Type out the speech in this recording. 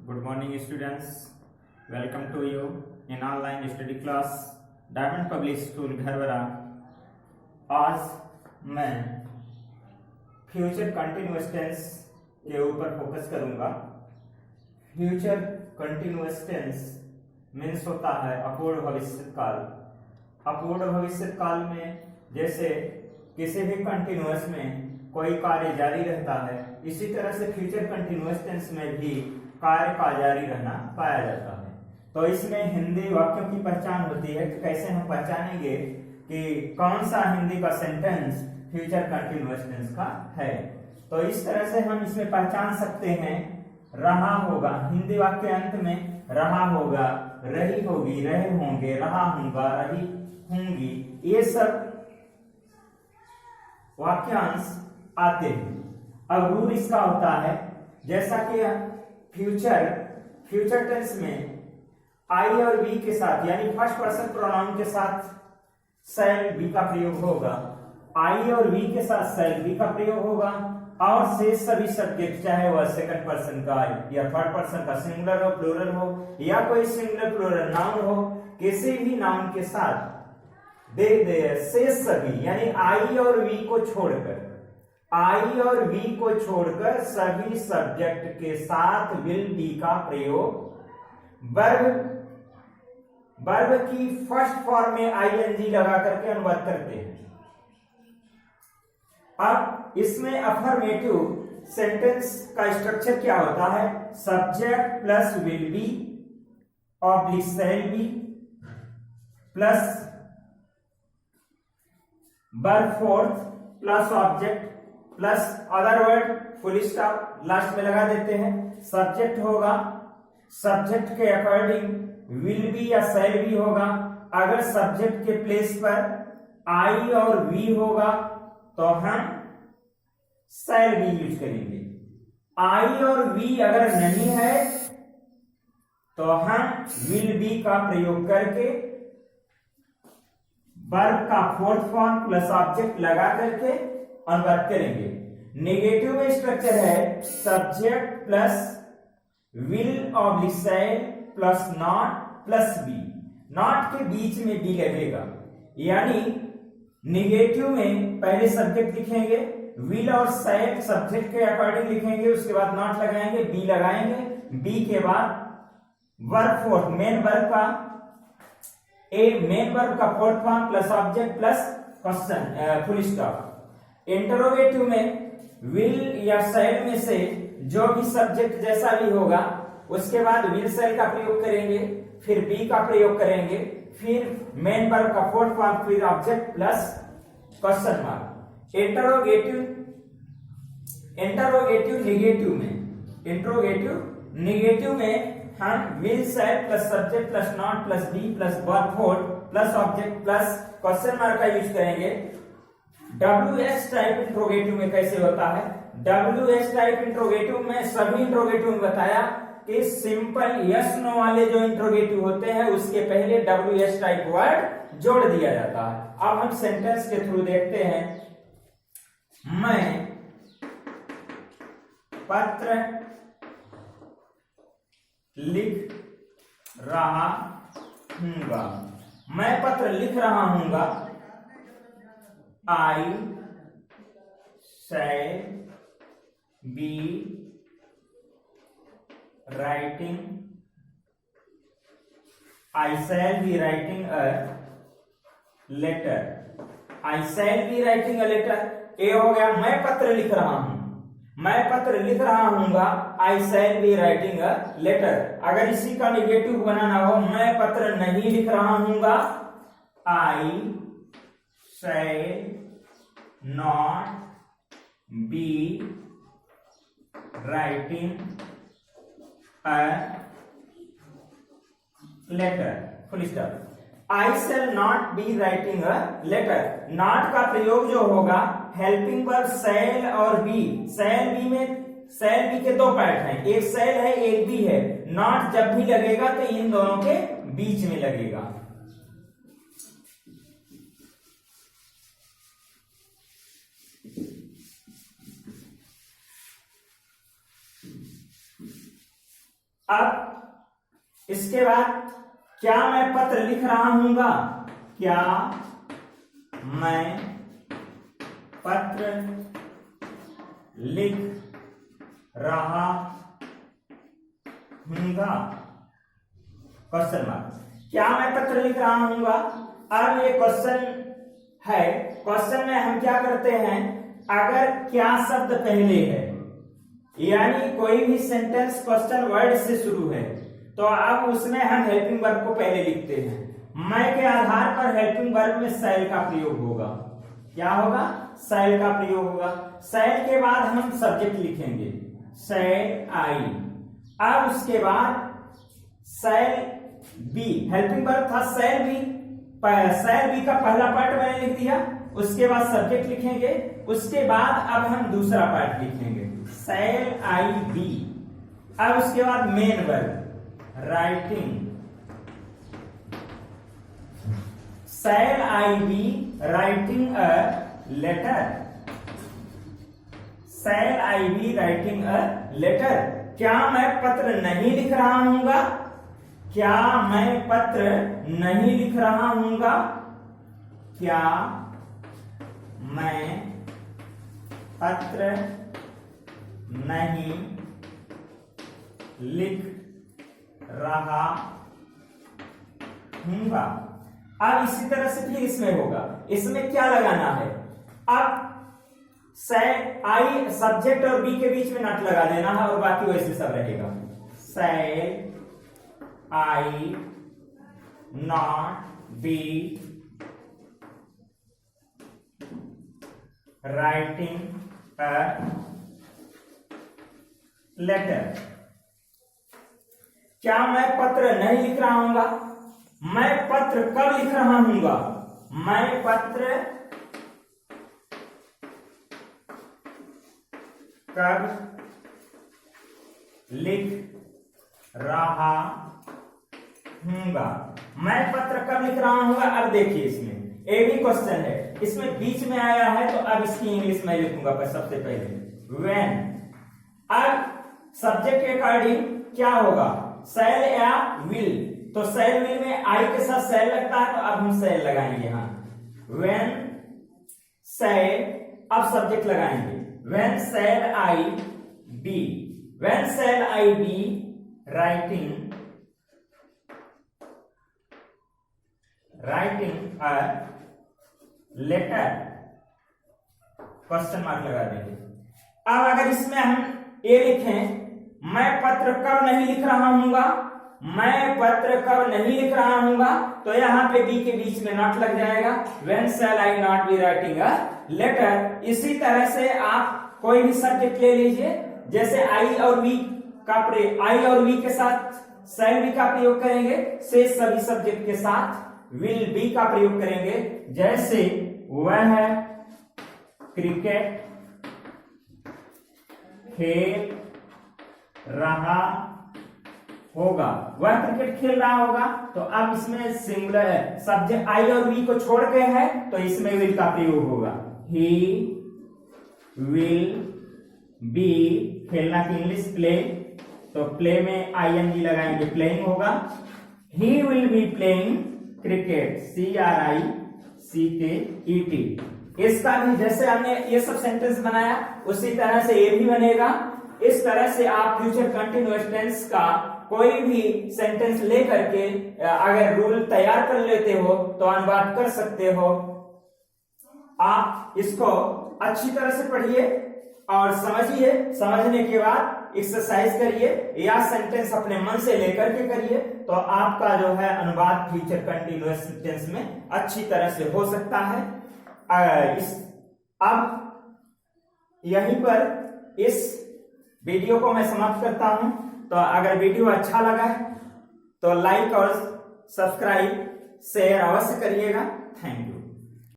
Good morning, students. Welcome to you in online study class diamond public school Gharwara. आज मैं future continuous tense के ऊपर focus करूंगा। Future continuous tense means होता है अपूर्ण भविष्य काल। अपूर्ण भविष्य काल में जैसे किसी भी कंटिन्यूअस में कोई कार्य जारी रहता है, इसी तरह से फ्यूचर कंटिन्यूअस टेंस में भी कार्य का जारी रहना पाया जाता है। तो इसमें हिंदी वाक्यों की पहचान होती है कि कैसे हम पहचानेंगे कि कौन सा हिंदी का सेंटेंस फ्यूचर कंटिन्यूअस टेंस का है। तो इस तरह से हम इसमें पहचान सकते हैं। रहा होगा, हिंदी वाक्य अंत में रहा होगा, रही होगी, रहे होंगे, रहा होगा, रही होंगी, ये सब वाक्यांश आते हैं। अब रूल इसका होता है, जैसा कि फ्यूचर टेंस में आई और वी के साथ यानी फर्स्ट पर्सन प्रोनाउन के साथ शैल बी का प्रयोग होगा, आई और वी के साथ शैल बी का प्रयोग होगा, और शेष सभी सब्जेक्ट चाहे वह सेकंड पर्सन का या थर्ड पर्सन का सिंगुलर हो, प्लूरल हो या कोई सिंगुलर प्लूरल नाउन हो, किसी भी नाउन के साथ शेष सभी यानी आई और वी को छोड़कर, आई और वी को छोड़कर सभी सब्जेक्ट के साथ विल बी का प्रयोग वर्ब की फर्स्ट फॉर्म में आईएनजी लगा करके अनुवाद करते हैं। अब इसमें अफर्मेटिव सेंटेंस का स्ट्रक्चर क्या होता है? Subject plus will be oblique shall be plus verb fourth plus object plus other word full stop last में लगा देते हैं। सब्जेक्ट होगा, सब्जेक्ट के अकॉर्डिंग विल बी या शैल बी होगा। अगर सब्जेक्ट के प्लेस पर आई और वी होगा तो हम शैल बी यूज करेंगे। आई और वी अगर नहीं है तो हम विल बी का प्रयोग करके वर्ब का फोर्थ फॉर्म प्लस ऑब्जेक्ट लगा करके अनुवाद करेंगे। नेगेटिव में स्ट्रक्चर है subject plus will oblique shall plus not plus be. Not के बीच में बी लगेगा, यानी नेगेटिव में पहले सब्जेक्ट लिखेंगे, विल और शैल सब्जेक्ट के अकॉर्डिंग लिखेंगे, उसके बाद नॉट लगाएंगे, बी लगाएंगे, बी के बाद वर्ब फोर्थ मेन वर्ब का fourth form plus object plus question full stop. Interrogative में विल या शैल में से जो भी सब्जेक्ट जैसा भी होगा उसके बाद विल शैल का प्रयोग करेंगे, फिर बी का प्रयोग करेंगे, फिर मेन वर्ब का फोर्थ फॉर्म, फिर object plus question mark. Negative में हम will shall plus subject plus not plus be plus verb fourth plus object plus question mark का यूज करेंगे। WS टाइप इंट्रोगेटिव में कैसे होता है? WS टाइप इंट्रोगेटिव में सभी इंट्रोगेटिव में बताया कि सिंपल यस नो वाले जो इंट्रोगेटिव होते हैं उसके पहले WS टाइप वर्ड जोड़ दिया जाता है। अब हम सेंटेंस के थ्रू देखते हैं। मैं पत्र लिख रहा हूंगा। मैं पत्र लिख रहा हूंगा। I shall be writing. I shall be writing a letter. I shall be writing a letter. ये हो गया मैं पत्र लिख रहा हूं। मैं पत्र लिख रहा हूंगा। I shall be writing a letter. अगर इसी का निगेटिव बनाना हो, मैं पत्र नहीं लिख रहा हूंगा। I shall not be writing a letter. Full stop. I shall not be writing a letter. not का प्रयोग जो होगा हेल्पिंग वर्ब shall और be। shall be में shall be के दो पार्ट हैं, एक shall है एक be है। not जब भी लगेगा तो इन दोनों के बीच में लगेगा। अब इसके बाद क्या मैं पत्र लिख रहा हूंगा, क्या मैं पत्र लिख रहा हूंगा, क्वेश्चन मार्क। क्या मैं पत्र लिख रहा हूंगा। अब ये क्वेश्चन है, क्वेश्चन में हम क्या करते हैं, अगर क्या शब्द पहले है, यानी कोई भी सेंटेंस क्वेश्चन वर्ड से शुरू है, तो अब उसमें हम हेल्पिंग वर्ब को पहले लिखते हैं। मैं के आधार पर हेल्पिंग वर्ब में शैल का प्रयोग होगा। क्या होगा, शैल का प्रयोग होगा। शैल के बाद हम सब्जेक्ट लिखेंगे, शैल आई। अब उसके बाद शैल बी, हेल्पिंग वर्ब था शैल बी, शैल बी का पहला पार्ट मैंने लिख दिया, उसके बाद सब्जेक्ट लिखेंगे, उसके बाद अब हम दूसरा पार्ट लिखेंगे, शैल आई बी। अब उसके बाद main verb writing, shall I be writing a letter, shall I be writing a letter. क्या मैं पत्र नहीं लिख रहा हूंगा, क्या मैं पत्र नहीं लिख रहा हूंगा, क्या मैं पत्र नहीं लिख रहा हूंगा। अब इसी तरह से फिर इसमें होगा, इसमें क्या लगाना है, अब आई सब्जेक्ट और बी के बीच में नॉट लगा देना है और बाकी वैसे सब रहेगा। Shall I not be writing a letter. क्या मैं पत्र नहीं लिख रहा हूंगा, मैं पत्र कब लिख रहा हूंगा, मैं पत्र कब लिख रहा हूंगा, मैं पत्र कब लिख रहा हूंगा। अब देखिए इसमें ए भी क्वेश्चन है, इसमें बीच में आया है, तो अब इसकी इंग्लिश में लिखूंगा पर सबसे पहले व्हेन। अब सब्जेक्ट के अकॉर्डिंग क्या होगा, शैल या विल, तो शैल विल में आई के साथ शैल लगता है, तो अब हम शैल लगाएंगे यहां, व्हेन शैल। अब सब्जेक्ट लगाएंगे, when shall I be, when shall I be writing a letter, question mark लगा देंगे। अब अगर इसमें हम ये लिखें, मैं पत्र कब नहीं लिख रहा हूंगा, मैं पत्र कब नहीं लिख रहा हूंगा, तो यहां पे बी के बीच में नॉट लग जाएगा, when shall I not be writing a letter. इसी तरह से आप कोई भी सब्जेक्ट ले लीजिए, जैसे आई और वी का आई और वी के साथ शैल बी का प्रयोग करेंगे, शेष सभी सब्जेक्ट के साथ विल बी का प्रयोग करेंगे। जैसे वह क्रिकेट खेल रहा होगा, वह क्रिकेट खेल रहा होगा, तो अब इसमें सिंगुलर है, सब्जेक्ट आई और वी को छोड़ के है, तो इसमें विल का प्रयोग होगा, ही विल बी, खेलना की इंग्लिश प्ले, तो प्ले में आईएनजी लगाएंगे, प्लेइंग होगा, he will be playing cricket, CRICKET। इसका भी जैसे हमने ये सब सेंटेंस बनाया, उसी तरह से ये भी बनेगा। इस तरह से आप फ्यूचर कंटिन्यूअस टेंस का कोई भी सेंटेंस ले करके अगर रूल तैयार कर लेते हो तो अनुवाद कर सकते हो। आप इसको अच्छी तरह से पढ़िए और समझिए, समझने के बाद एक्सरसाइज करिए या सेंटेंस अपने मन से लेकर के करिए, तो आपका जो है अनुवाद फ्यूचर कंटिन्यूअस टेंस में अच्छी तरह से हो सकता है। अब यहीं पर इस वीडियो को मैं समाप्त करता हूं। तो अगर वीडियो अच्छा लगा है तो लाइक और सब्सक्राइब शेयर अवश्य करिएगा। Thank you.